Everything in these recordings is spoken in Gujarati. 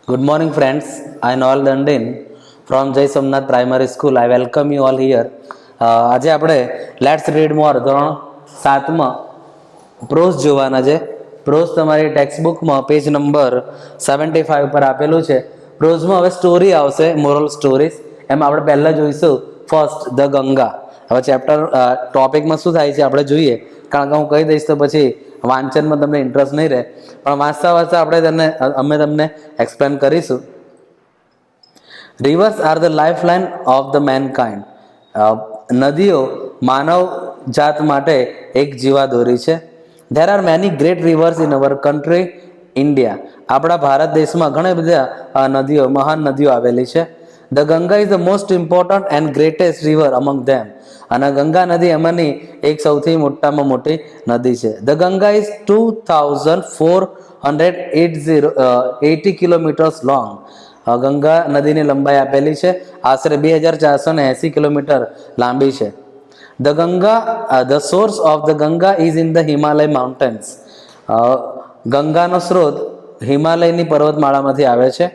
Good morning, friends. I am Noel Dandin from Jai Somnath Primary School. I welcome you all here. આજે આપણે લેટ્સ રીડ મોર ધોરણ 7માં પ્રોઝ જોવાના છે. પ્રોઝ તમારી ટેક્સ્ટ બુકમાં પેજ નંબર 75 પર આપેલું છે. પ્રોઝમાં હવે સ્ટોરી આવશે, મોરલ સ્ટોરીઝ. એમાં આપણે પહેલાં જોઈશું ફર્સ્ટ ધ ગંગા. હવે ચેપ્ટર ટોપિકમાં શું થાય છે આપણે જોઈએ, કારણ કે હું કહી દઈશ તો પછી વાંચનમાં તમને ઇન્ટરેસ્ટ નહીં રહે, પણ વાંચતા વાંચતા અમે તમને એક્સપ્લેન કરીશું. Reverse are the life line of the mankind. નદીઓ માનવ જાત માટે એક જીવાદોરી છે. There are many great reverse in our country India. આપણા ભારત દેશમાં ઘણી બધા નદીઓ, મહાન નદીઓ આવેલી છે. The Ganga is the most important and greatest river among them. અને ગંગા નદી એમાંની એક સૌથી મોટામાં મોટી નદી છે. The Ganga is 2480 kilometres long. Ganga નદીની લંબાઈ આપેલી છે, આશરે 2480 કિલોમીટર લાંબી છે. The source of the Ganga is in the Himalaya mountains. ગંગાનો સ્ત્રોત હિમાલયની પર્વતમાળામાંથી આવે છે.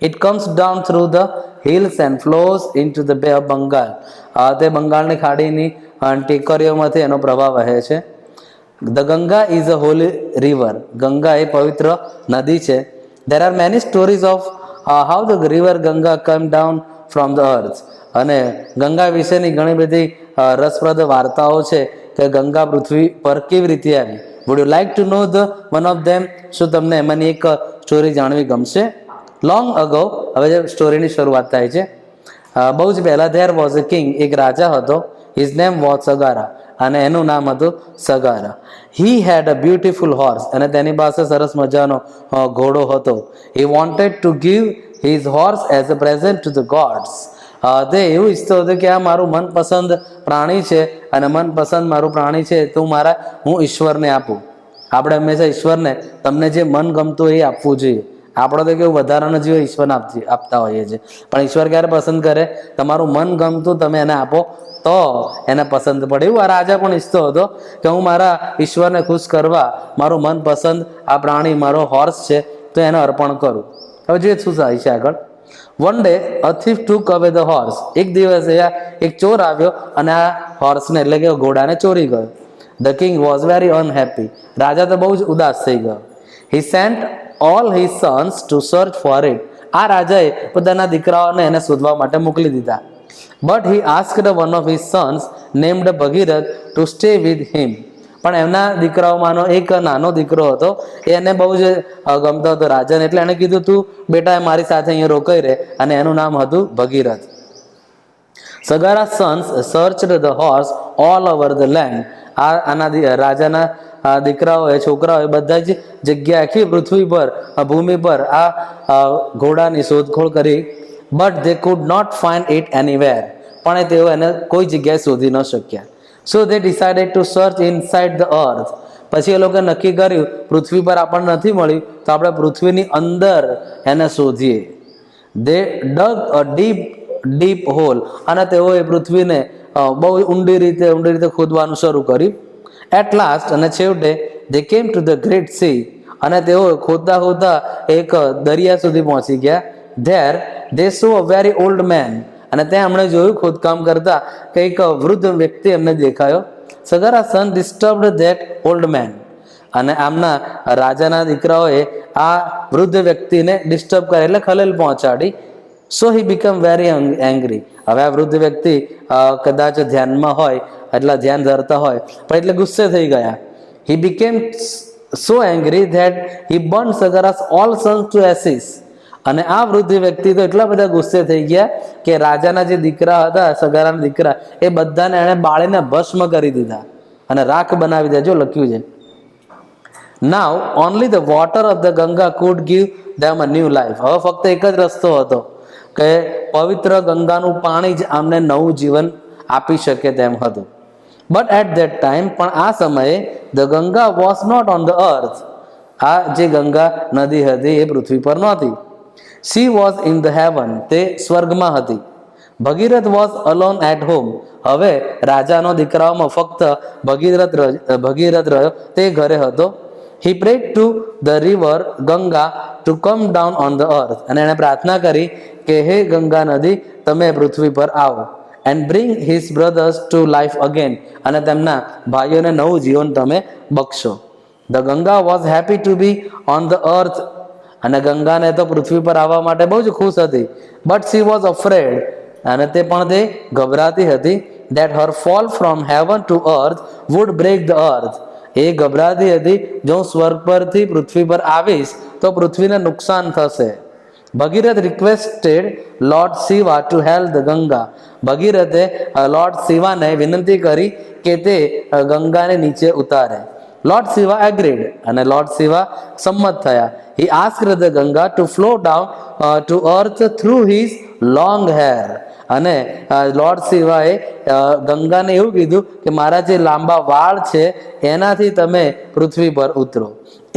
It comes down through the hills and flows into the bay of Bengal. તે બંગાળની ખાડીની ટેકરીઓમાંથી એનો પ્રવાહ વહે છે. The Ganga is a holy river. Ganga એ પવિત્ર નદી છે. There are many stories of how the river Ganga come down from the earth. અને ગંગા વિશેની ઘણી બધી રસપ્રદ વાર્તાઓ છે કે ગંગા પૃથ્વી પર કેવી રીતે આવી. Would you like to know the one of them? શું તમને એમાંની એક સ્ટોરી જાણવી ગમશે? લોંગ અગો, હવે જે સ્ટોરીની શરૂઆત થાય છે, બહુ જ પહેલા, ધેર વોઝ અ કિંગ. એક રાજા હતો. His name was Sagara. અને એનું નામ હતું સગારા. હી હેડ અ બ્યુટીફુલ હોર્સ. અને તેની પાસે સરસ મજાનો ઘોડો હતો. He wanted to give his horse as a present to the gods. તે એવું ઈચ્છતો હતો કે આ મારું મનપસંદ પ્રાણી છે, અને મનપસંદ મારું પ્રાણી છે તો હું ઈશ્વરને આપું. આપણે હંમેશા ઈશ્વરને તમને જે મન ગમતું એ આપવું જોઈએ. આપણે તો કેવું વધારાનો જીવ ઈશ્વરને આપતા હોઈએ છીએ, પણ ઈશ્વર ક્યારે પસંદ કરે? તમારું મન ગમતું તમે એને આપો તો એને પસંદ પડે. એવું આ રાજા પણ ઈચ્છતો હતો કે હું મારા ઈશ્વરને ખુશ કરવા મારું મનપસંદ આ પ્રાણી મારો હોર્સ છે તો એને અર્પણ કરું. હવે જોઈએ શું થાય છે આગળ. વન ડે અ થીફ ટુક અવે ધ હોર્સ. એક દિવસે એક ચોર આવ્યો અને આ હોર્સને એટલે કે ઘોડાને ચોરી ગયો. The king was very unhappy. રાજા તો બહુ જ ઉદાસ થઈ ગયો. He sent all his sons to search for it. આ રાજાએ પોતાના દીકરાઓને એને શોધવા માટે મોકલી દીધા. But he asked one of his sons named Bhagirath to stay with him. પણ એમના દીકરાઓમાંનો એક નાનો દીકરો હતો, એને બહુ જ ગમતો હતો રાજાને, એટલે એને કીધું તું બેટા મારી સાથે અહીંયા રોકાઈ રહે, અને એનું નામ હતું Bhagirath. Sagara sons searched the horse all over the land. આના રાજાના દીકરાઓએ, છોકરાઓએ બધા જ જગ્યા, આખી પૃથ્વી પર, ભૂમિ પર આ ઘોડાની શોધખોળ કરી. But they could not find it anywhere. પણ તેઓ એને કોઈ જગ્યાએ શોધી ન શક્યા. So they decided to search inside the earth. પછી એ લોકોએ નક્કી કર્યું પૃથ્વી પર આપણને નથી મળ્યું તો આપણે પૃથ્વીની અંદર એને શોધીએ. દે ડગ અ ડીપ હોલ. અને તેઓએ પૃથ્વીને બહુ ઊંડી રીતે ખોદવાનું શરૂ કર્યું. એટ લાસ્ટ, અને છેવટે, દે came to the great C. અને તેઓ ખોદતા એક દરિયા સુધી પહોંચી ગયા. There they so a very old man. અને ત્યાં એમણે જોયું ખોદકામ કરતા કે એક વૃદ્ધ વ્યક્તિ એમને દેખાયો. સગારા સન ડિસ્ટર્બડ ધેટ ઓલ્ડ મેન. અને આમના રાજાના દીકરાઓએ આ વૃદ્ધ વ્યક્તિને ડિસ્ટર્બ કરે, એટલે ખલેલ પહોંચાડી. સો હી બીકમ વેરી એંગ્રી. હવે આ વૃદ્ધ વ્યક્તિ કદાચ ધ્યાનમાં હોય, એટલા ધ્યાન ધરતા હોય, પણ એટલે ગુસ્સે થઈ ગયા. He became so angry that he burn Sagara's all sons to ashes. અને આ વૃદ્ધ વ્યક્તિ તો એટલા બધા ગુસ્સે થઈ ગયા કે રાજાના જે દીકરા હતા, સગારાના દીકરા, એ બધાને એણે બાળીને ભસ્મ કરી દીધા અને રાખ બનાવી દીધા. જો લખ્યું છે, now only the water of the Ganga could give them a new life. હવે ફક્ત એક જ રસ્તો હતો કે પવિત્ર ગંગાનું પાણી જ આમને નવું જીવન આપી શકે તેમ હતું. બટ એટ ધેટ ટાઈમ, પણ આ સમયે, the Ganga was not on the earth. આ જે ગંગા નદી હતી એ પૃથ્વી પર નહોતી. She was in the heaven. તે સ્વર્ગમાં હતી. Bhagirath was alone at home. હવે રાજાનો દીકરાઓમાં ફક્ત ભગીરથ રહ્યો, તે ઘરે હતો. He prayed to the river Ganga to come down on the earth, અને એણે પ્રાર્થના કરી કે હે ગંગા નદી તમે પૃથ્વી પર આવો, and bring his brothers to life again, અને તેમના ભાઈઓને નવું જીવન તમે બક્ષો. The Ganga was happy to be on the earth, અને ગંગાને તો પૃથ્વી પર આવવા માટે બહુ જ ખુશ હતી. બટ સી વોઝ અફ્રેડ, અને તે ગભરાતી હતી. That her fall from heaven to earth would break the earth, એ ગભરાતી હતી જો હું સ્વર્ગ પરથી પૃથ્વી પર આવીશ તો પૃથ્વીને નુકસાન થશે. Bhagirath requested lord Shiva to help the Ganga, ભગીરથે લોર્ડ શિવાને વિનંતી કરી કે તે ગંગાને નીચે ઉતારે. લોર્ડ શિવા એગ્રીડ, અને લોર્ડ શિવા સંમત થયા. He asked the Ganga to flow down to earth through his long hair, અને લોર્ડ શિવાએ ગંગાને એવું કીધું કે મારા જે લાંબા વાળ છે એનાથી તમે પૃથ્વી પર ઉતરો.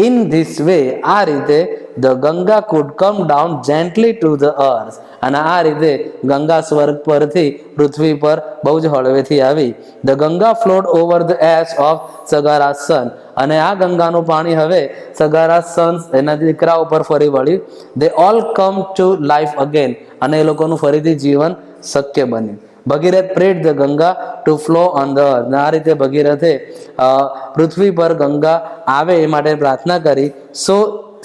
ઇન ધીસ વે, આ રીતે the Ganga could come down gently to the earth, અને આ રીતે ગંગા સ્વર્ગ પરથી પૃથ્વી પર બહુ જ હળવેથી આવી. The Ganga flowed over the ash of Sagara son, અને આ ગંગાનું પાણી હવે સગારા સન્સ એના દીકરા ઉપર ફરી વળ્યું. They all come to life again, અને એ લોકોનું ફરીથી જીવન શક્ય બન્યું. Bhagirath prayed the Ganga to flow on the earth, આ રીતે ભગીરથે પૃથ્વી પર ગંગા આવે એ માટે પ્રાર્થના કરી. So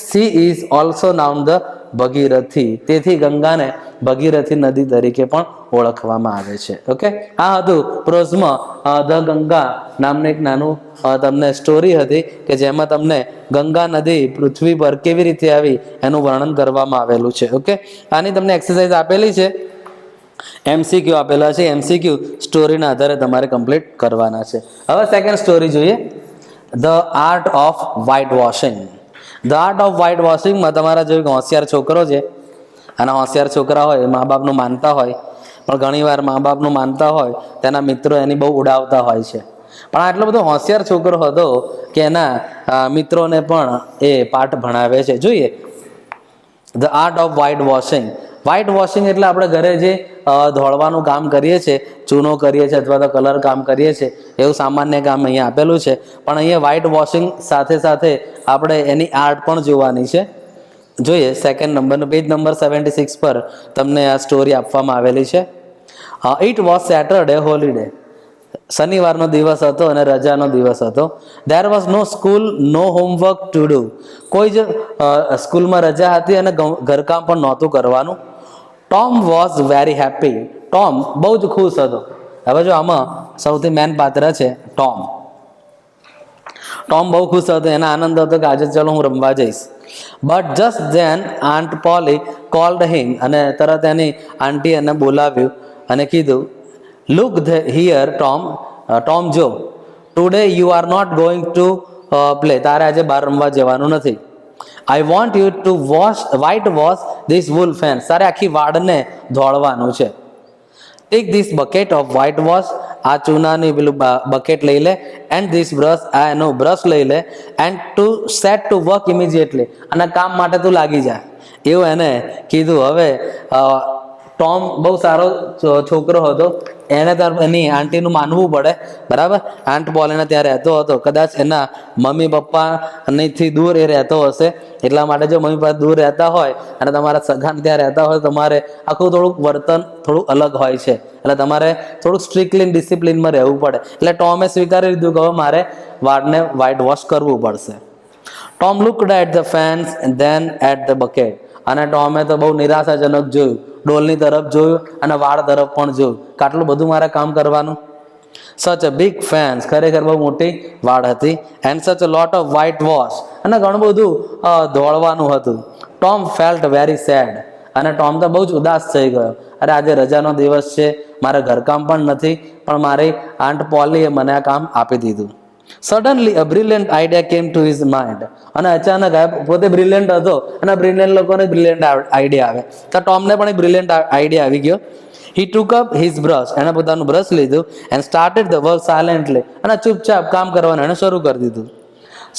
she is also known the Bhagirathi, તેથી ગંગાને ભગીરથી નદી તરીકે પણ ઓળખવામાં આવે છે. ઓકે, આ હતું પ્રોઝમાં ધ ગંગા નામનું એક નાનું તમને સ્ટોરી હતી કે જેમાં તમને ગંગા નદી પૃથ્વી પર કેવી રીતે આવી એનું વર્ણન કરવામાં આવેલું છે. ઓકે, આની તમને એક્સરસાઇઝ આપેલી છે, એમસીક્યુ આપેલા છે, એમસીક્યુ સ્ટોરીના આધારે તમારે કમ્પ્લીટ કરવાના છે. હવે સેકન્ડ સ્ટોરી જોઈએ, the art of white washing. The art of white વોશિંગમાં તમારા જેવો હોશિયાર છોકરો છે, અને હોશિયાર છોકરા હોય મા બાપનું માનતા હોય, પણ ઘણીવાર મા બાપનું માનતા હોય તેના મિત્રો એની બહુ ઉડાવતા હોય છે. પણ આટલો બધો હોશિયાર છોકરો હતો કે એના મિત્રોને પણ એ પાઠ ભણાવે છે. જોઈએ the art of white washing. White washing એટલે આપણે ઘરે જે ધોળવાનું કામ કરીએ છીએ, ચૂનો કરીએ છીએ અથવા તો કલર કામ કરીએ છીએ, એવું સામાન્ય કામ અહીંયા આપેલું છે. પણ અહીંયા વ્હાઇટ વોશિંગ સાથે સાથે આપણે એની આર્ટ પણ જોવાની છે. જોઈએ સેકન્ડ નંબરનું પેજ નંબર 76 પર તમને આ સ્ટોરી આપવામાં આવેલી છે. ઇટ વોઝ સેટરડે હોલિડે, શનિવારનો દિવસ હતો અને રજાનો દિવસ હતો. There was no school, no homework to do, કોઈ જ સ્કૂલમાં રજા હતી અને ઘરકામ પણ નહોતું કરવાનું. Tom was very happy, Tom બહુ જ ખુશ હતો. હવે જો આમાં સૌથી મેન પાત્ર છે ટોમ. ટોમ બહુ ખુશ હતો, એના આનંદ હતો કે આજે ચલો હું રમવા જઈશ. But just then aunt Polly called him, અને તરત એની આંટી એને બોલાવ્યું અને કીધું, લુક હિયર ટોમ, ટોમ જો, today you are not going to play, તારે આજે બહાર રમવા જવાનું નથી. I want you to white wash this whole fence, તારે આખી વાડને ધોળવાનું છે. Take this bucket of white wash, આ ચૂનાની પેલું બકેટ લઈ લે, એન્ડ ધીસ બ્રશ, આ એનો બ્રશ લઈ લે, and to set to work immediately, અને કામ માટે તું લાગી જા, એવું એને કીધું. હવે ટોમ બહુ સારો છોકરો હતો, એને એની આંટીનું માનવું પડે, બરાબર. આંટ પોલ એને ત્યાં રહેતો હતો, કદાચ એના મમ્મી પપ્પાથી દૂર એ રહેતો હશે, એટલા માટે જો મમ્મી પપ્પા દૂર રહેતા હોય અને તમારા સગાને ત્યાં રહેતા હોય, તમારે આખું થોડુંક વર્તન થોડું અલગ હોય છે, એટલે તમારે થોડુંક સ્ટ્રિક્ટલી ડિસિપ્લિનમાં રહેવું પડે. એટલે ટોમે સ્વીકારી લીધું કે હવે મારે વાળને વ્હાઇટ વોશ કરવું પડશે. Tom looked at the fence and then at the bucket, અને ટોમે તો બહુ નિરાશાજનક જોયું, ડોલની તરફ જોયું અને વાળ તરફ પણ જોયું કે આટલું બધું મારે કામ કરવાનું. સચ અ બિગ ફેન્સ, ખરેખર બહુ મોટી વાળ હતી. And such a lot of white wash, અને ઘણું બધું ધોળવાનું હતું. ટોમ ફેલ્ટ વેરી સેડ, અને ટોમ તો બહુ જ ઉદાસ થઈ ગયો. અરે આજે રજાનો દિવસ છે, મારે ઘરકામ પણ નથી, પણ મારી આંટ પોલીએ મને આ કામ આપી દીધું. Suddenly a brilliant idea came to his mind, અને અચાનક પોતે બ્રિલિયન્ટ હતો અને બ્રિલિયન્ટ લોકોને બ્રિલિયન્ટ આઈડિયા આવે, તો ટોમને પણ એક બ્રિલિયન્ટ આઈડિયા આવી ગયો. હી ટુક અપ હિઝ બ્રશ, એણે પોતાનું બ્રશ લીધું, and started the work silently, અને ચૂપચાપ કામ કરવાનું એણે શરૂ કરી દીધું.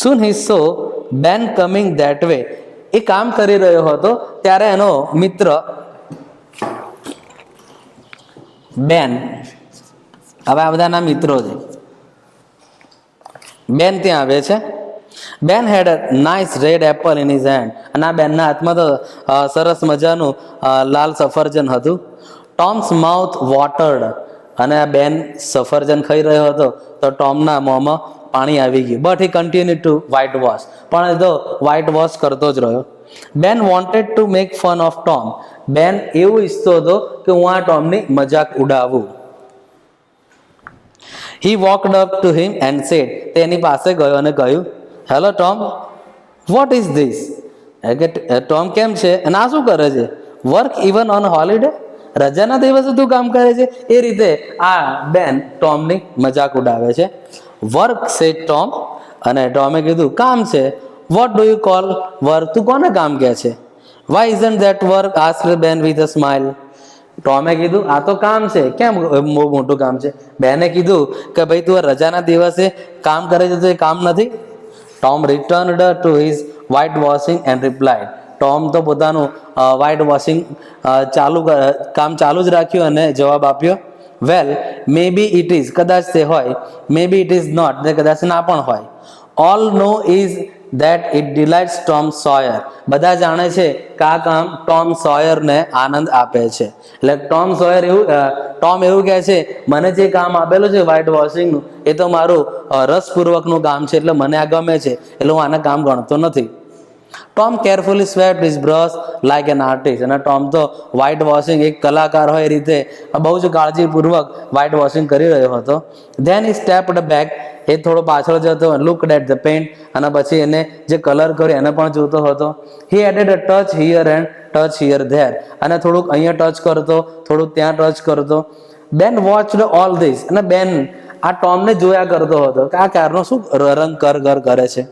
સૂન હી સો બેન કમિંગ ધેટ વે, એ કામ કરી રહ્યો હતો ત્યારે એનો મિત્ર બેન, હવે આ બધાના મિત્રો છે, બેન ત્યાં આવે છે Ben had a nice red apple in his hand, અને આ બેનના હાથમાં તો સરસ મજાનું લાલ સફરજન હતું. ટોમ્સ માઉથ વોટર્ડ, અને આ બેન સફરજન ખાઈ રહ્યો હતો તો ટોમના મોંમાં પાણી આવી ગયું. But he continue to white wash, પણ એ તો વ્હાઇટ વોશ કરતો જ રહ્યો. Ben wanted to make fun of Tom, Ben એવું ઈચ્છતો હતો કે હું આ ટોમની મજાક ઉડાવું. He walked up to him and said, તે એની પાસે ગયો અને કહ્યું, hello Tom, what is this? કે ટોમ કેમ છે અને આ શું કરે છે? વર્ક ઇવન ઓન હોલિડે, રજાના દિવસે તું કામ કરે છે? એ રીતે આ બેન ટોમની મજાક ઉડાવે છે. વર્ક સેડ ટોમ, અને ટોમે કીધું કામ છે. What do you call work, તું કોને કામ કહે છે? Why isn't that work, asked Ben with a smile. ટોમે કીધું આ તો કામ છે, કેમ બહુ મોટું કામ છે? બેને કીધું કે ભાઈ તું રજાના દિવસે કામ કરે છે તો એ કામ નથી. Tom returned to his white washing and replied, Tom તો પોતાનું વ્હાઇટ વોશિંગ કામ ચાલુ જ રાખ્યું અને જવાબ આપ્યો, વેલ મે બી ઇટ ઇઝ, કદાચ તે હોય, maybe it is not, તે કદાચ ના પણ હોય. All know is that it delights Tom Sawyer, બધા જાણે છે કે આ કામ ટોમ સોયરને આનંદ આપે છે. એટલે ટોમ એવું કહે છે, મને જે કામ આપેલું છે વ્હાઇટ વોશિંગનું એ તો મારું રસપૂર્વકનું કામ છે, એટલે મને આ ગમે છે, એટલે હું આને કામ ગણતો નથી. Tom carefully swept his brush like an artist, અને ટોમ તો વ્હાઇટ વોશિંગ એક કલાકાર હોય એ રીતે બહુ જ કાળજીપૂર્વક વ્હાઇટ વોશિંગ કરી રહ્યો હતો. ધેન હી સ્ટેપ્ડ બેક, એ થોડો પાછળ જતો, લુકડ એટ ધ પેન્ટ, અને પછી એને જે કલર કર્યો એને પણ જોતો હતો. He added a touch here and touch here there, અને થોડુંક અહીંયા ટચ કરતો, થોડુંક ત્યાં ટચ કરતો. બેન વોચડ ઓલ ધીસ, અને બેન આ ટોમને જોયા કરતો હતો કે આ કારનો શું રંગ કર કરે છે.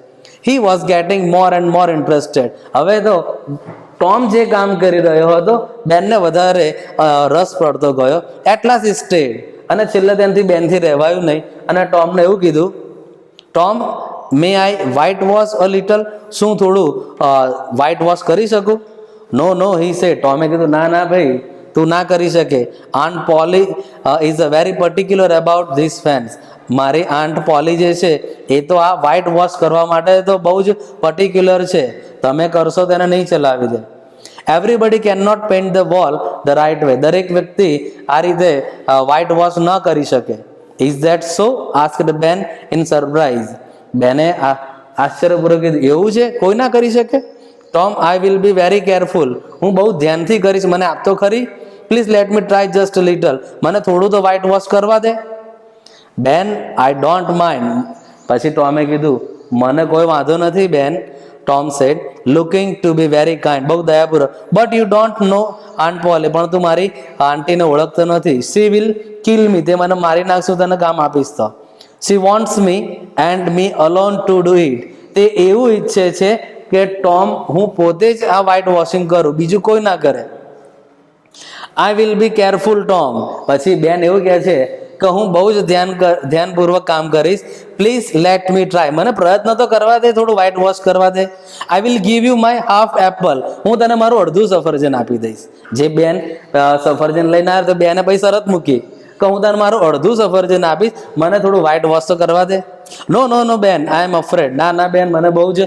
He was gating more and more interested, હવે તો ટોમ જે કામ કરી રહ્યો હતો બેનને વધારે રસ પડતો ગયો. એટલા જ સ્ટેડ, અને છેલ્લે ત્યાંથી બેનથી રહેવાયું નહીં, અને ટોમને એવું કીધું, Tom May I white wash a little, શું થોડું વ્હાઇટ વોશ કરી શકું? નો હી સે, ટોમે કીધું ના ના ભાઈ તું ના કરી શકે. Aunt Polly is a very particular about this fence, મારી આન્ટ પોલી જે છે એ તો આ વ્હાઇટ વોશ કરવા માટે તો બહુ જ પર્ટિક્યુલર છે, તમે કરશો તેને નહીં ચલાવી દે. Everybody can not paint the wall the right way, દરેક વ્યક્તિ આ રીતે વ્હાઇટ વોશ ન કરી શકે. Is that so, asked Ben in surprise, બેને આશ્ચર્યપૂર્વક કીધું એવું છે, કોઈ ના કરી શકે? Tom I will be very careful, હું બહુ ધ્યાનથી કરીશ, મને આપતો ખરી. Please let me try just little, મને થોડું તો વ્હાઇટ વોશ કરવા દે. બેન આઈ ડોન્ટ માઇન્ડ, પછી ટોમે કીધું મને કોઈ વાંધો નથી Ben. Tom said looking to be very kind, બહુ દયાપૂર્વક, but you don't know aunt Polly, પણ તું મારી આંટીને ઓળખતો નથી. સી વિલ કિલ મી, તે મને મારી નાખશું, તને કામ આપીશ તો. C wants me and me alone to do it, તે એવું ઈચ્છે છે કે ટોમ હું પોતે જ આ વ્હાઇટ વોશિંગ કરું, બીજું કોઈ ના કરે. આઈ વિલ બી કેરફુલ ટોમ, પછી બેન એવું કહે છે કે હું બહુ જ ધ્યાનપૂર્વક કામ કરીશ. પ્લીઝ લેટ મી ટ્રાય, મને પ્રયત્ન તો કરવા દે, થોડું વ્હાઇટ વોશ કરવા દે. I will give you my half apple, હું તને મારું અડધું સફરજન આપી દઈશ. જે બેન સફરજન લઈને આવ્યા તો બેને પછી શરત મૂકી કે હું તને મારું અડધું સફરજન આપીશ, મને થોડું વ્હાઇટ વોશ તો કરવા દે. નો બેન આઈ એમ અફ્રેડ, ના બેન મને બહુ જ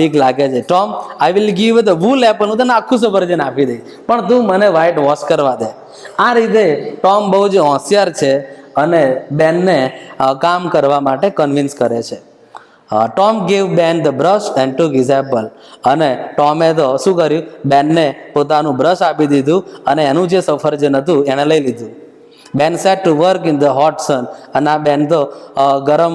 બીક લાગે છે. Tom I will give the વુલ Apple, હું તને આખું સફરજન આપી દઈશ, પણ તું મને વ્હાઇટ વોશ કરવા દે. આ રીતે ટોમ બહુ જ હોશિયાર છે અને બેનને કામ કરવા માટે કન્વિન્સ કરે છે. ટોમ ગેવ બેન the brush and took his Apple, અને ટોમે તો શું કર્યું, બેનને પોતાનું બ્રશ આપી દીધું અને એનું જે સફરજન હતું એને લઈ લીધું. બેન set to work in the hot sun, અને આ બેન તો ગરમ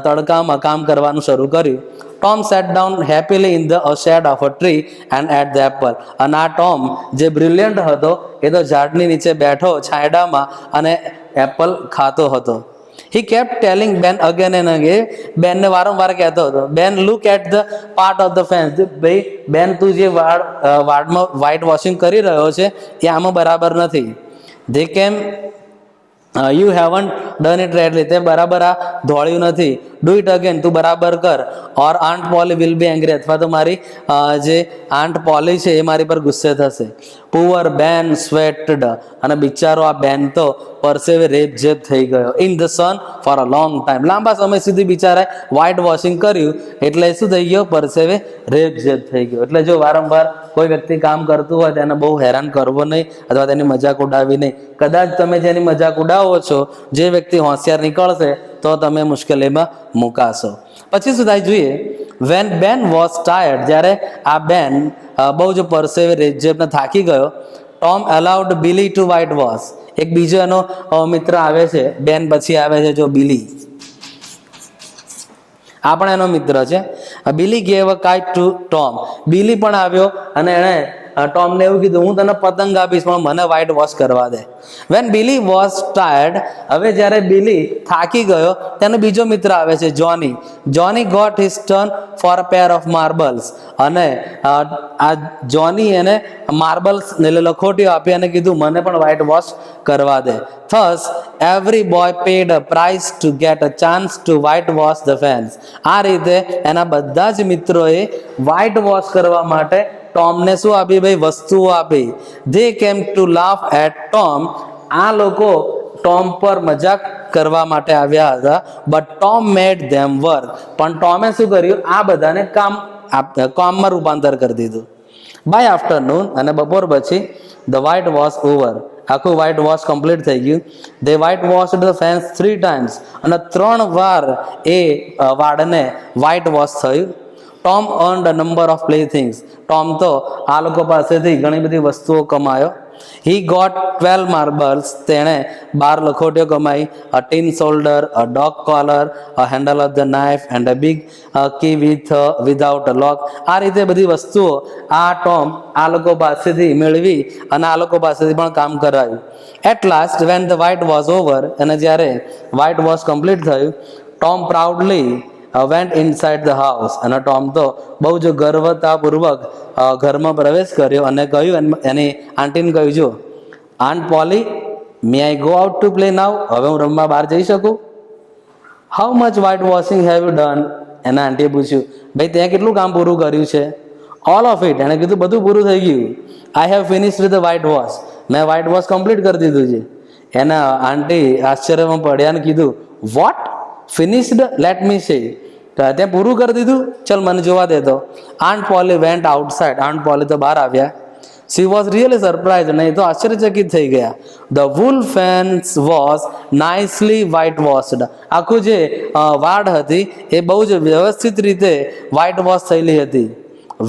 તડકામાં કામ કરવાનું શરૂ કર્યું. Tom sat down happily in the shade of a tree and ate the apple, અને આ ટોમ જે બ્રિલિયન્ટ હતો એ તો ઝાડની નીચે બેઠો છાંયડામાં અને એપલ ખાતો હતો. He kept telling Ben again and again, બેનને વારંવાર કહેતો હતો, Ben look at the part of the fence, ભાઈ બેન તું જે વાડમાં વ્હાઇટ વોશિંગ કરી રહ્યો છે એ આમાં બરાબર નથી. ધે કેમ you haven't done it Ridley, તે બરાબર આ ધોળ્યું નથી. ડુ ઇટ અગેન, તું બરાબર કર, or aunt Polly will be angry, અથવા તો મારી જે આંટ પોલી છે એ મારી પર ગુસ્સે થશે. પુઅર બેન સ્વેટડ, અને બિચારો આ બેન તો પરસેવે રેપઝેપ થઈ ગયો. In the sun for a long time, લાંબા સમય સુધી બિચારાએ વ્હાઇટ વોશિંગ કર્યું એટલે શું થઈ ગયો? પરસેવે રેપઝેપ થઈ ગયો. એટલે જો વારંવાર કોઈ વ્યક્તિ કામ કરતું હોય તેને બહુ હેરાન કરવો નહીં, અથવા તેની મજાક ઉડાવવી નહીં. કદાચ તમે જેની મજાક ઉડાવો છો, જે વ્યક્તિ હોશિયાર નીકળશે તો તમે મુશ્કેલીમાં મુકાશો. પછી શું થાય જોઈએ, વેન બેન વોઝ ટાયર્ડ, જ્યારે આ બેન બહુ જ પરસેવે રેપઝેપને થાકી ગયો, ટોમ અલાઉડ બિલી ટુ વ્હાઇટ વોશ. એક બીજો એનો મિત્ર આવે છે, બેન પછી આવે છે જો બિલી, આ પણ એનો મિત્ર છે. Billy gave a kite to Tom, Billy પણ આવ્યો અને એણે ટોમને એવું કીધું, હું તને પતંગ આપીશ પણ મને વ્હાઇટ વોશ કરવા દે. વેન બિલી વોઝ ટાયર્ડ, હવે જ્યારે બિલી થાકી ગયો, તેનો બીજો મિત્ર આવે છે Johnny. Johnny got his turn for a pair of marbles, અને આ જોની એને માર્બલ્સ લખોટીઓ આપી અને કીધું મને પણ વ્હાઇટ વોશ કરવા દે. Thus every boy paid a price to get a chance to white wash the fence. આ રીતે એના બધા જ મિત્રોએ વ્હાઇટ વોશ કરવા માટે ટોમને શું આપી ભાઈ? વસ્તુઓ આપી. They came to laugh at Tom, આ લોકો ટોમ પર મજાક કરવા માટે આવ્યા હતા. But Tom made them work, પણ ટોમે શું કર્યું? આ બધાને કામમાં રૂપાંતર કરી દીધું. બાય આફ્ટરનૂન, અને બપોર પછી, ધ વ્હાઇટ વોશ ઓવર, આખું વ્હાઇટ વોશ કમ્પ્લીટ થઈ ગયું. They white washed the fence 3 times, અને 3 વાર એ વાડને વ્હાઇટ વોશ થયું. Tom earned a number of play things, Tom તો આ લોકો પાસેથી ઘણી બધી વસ્તુઓ કમાયો. હી ગોટ 12 માર્બલ્સ, તેણે 12 લખોટીઓ કમાઈ. A tin soldier, a dog collar, a handle of the knife, and a big key without a lock. આ રીતે બધી વસ્તુઓ આ ટોમ આ લોકો પાસેથી મેળવી અને આ લોકો પાસેથી પણ કામ કરાયું. At last when the white was over, અને જ્યારે વ્હાઇટ વોશ કમ્પ્લીટ થયું, Tom proudly went inside the house, અને ટોમ તો બહુ જ ગર્વતાપૂર્વક ઘરમાં પ્રવેશ કર્યો અને કહ્યું, એની આંટીને કહ્યું, જો aunt Polly, may I go out to play now, હવે હું રમવા બહાર જઈ શકું? How much white washing have you done? એના આંટીએ પૂછ્યું, ભાઈ ત્યાં કેટલું કામ પૂરું કર્યું છે? ઓલ ઓફ ઇટ, એણે કીધું બધું પૂરું થઈ ગયું. I have finished the white wash, મેં વ્હાઇટ વોશ કમ્પ્લીટ કરી દીધું છે. એના આંટી આશ્ચર્યમાં પડ્યા અને કીધું, વોટ? ફિનિશ્ડ? લેટ મી સે. ત્યાં પૂરું કરી દીધું? ચલ મને જોવા દેતો. Aunt poly vent outside, aunt poly તો બહાર આવ્યા. She was really surprised, નહીં તો આશ્ચર્યચકિત થઈ ગયા. The wool fence was nicely whitewashed, આખું જે વાડ હતી એ બહુ જ વ્યવસ્થિત રીતે વ્હાઇટ વોશ થયેલી હતી.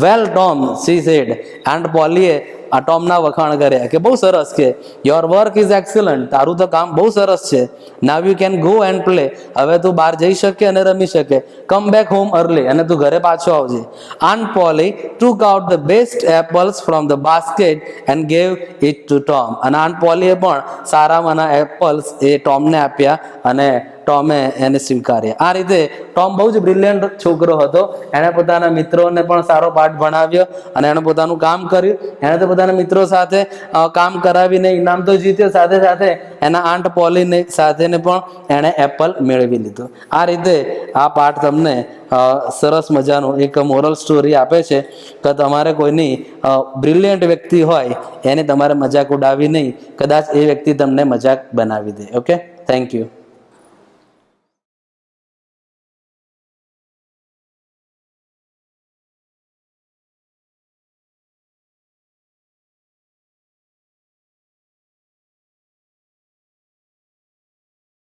વેલ ટોમ, she said, આંટ પોલીએ આ ટોમના વખાણ કર્યા કે બહુ સરસ, કે યોર વર્ક ઇઝ એક્સલન્ટ, તારું તો કામ બહુ સરસ છે. Now you can go and play, હવે તું બહાર જઈ શકે અને રમી શકે. કમ બેક હોમ અર્લી, અને તું ઘરે પાછો આવજે. Aunt poly took out the best apples from the basket and gave it to Tom, અને આંટ પોલીએ પણ સારામાંના એપલ્સ એ ટોમને આપ્યા અને ટોમે એને સ્વીકાર્યા. આ રીતે ટોમ બહુ જ બ્રિલિયન્ટ છોકરો હતો. એણે પોતાના મિત્રોને પણ સારો પાઠ ભણાવ્યો અને એણે પોતાનું કામ કર્યું. એણે તો પોતાના મિત્રો સાથે કામ કરાવીને ઇનામ તો જીત્યો, સાથે સાથે એના આંટ પોલીને સાથેને પણ એણે એપલ મેળવી લીધું. આ રીતે આ પાઠ તમને સરસ મજાનું એક મોરલ સ્ટોરી આપે છે કે તમારે કોઈની બ્રિલિયન્ટ વ્યક્તિ હોય એને તમારે મજાક ઉડાવી નહીં, કદાચ એ વ્યક્તિ તમને મજાક બનાવી દે. Okay, thank you.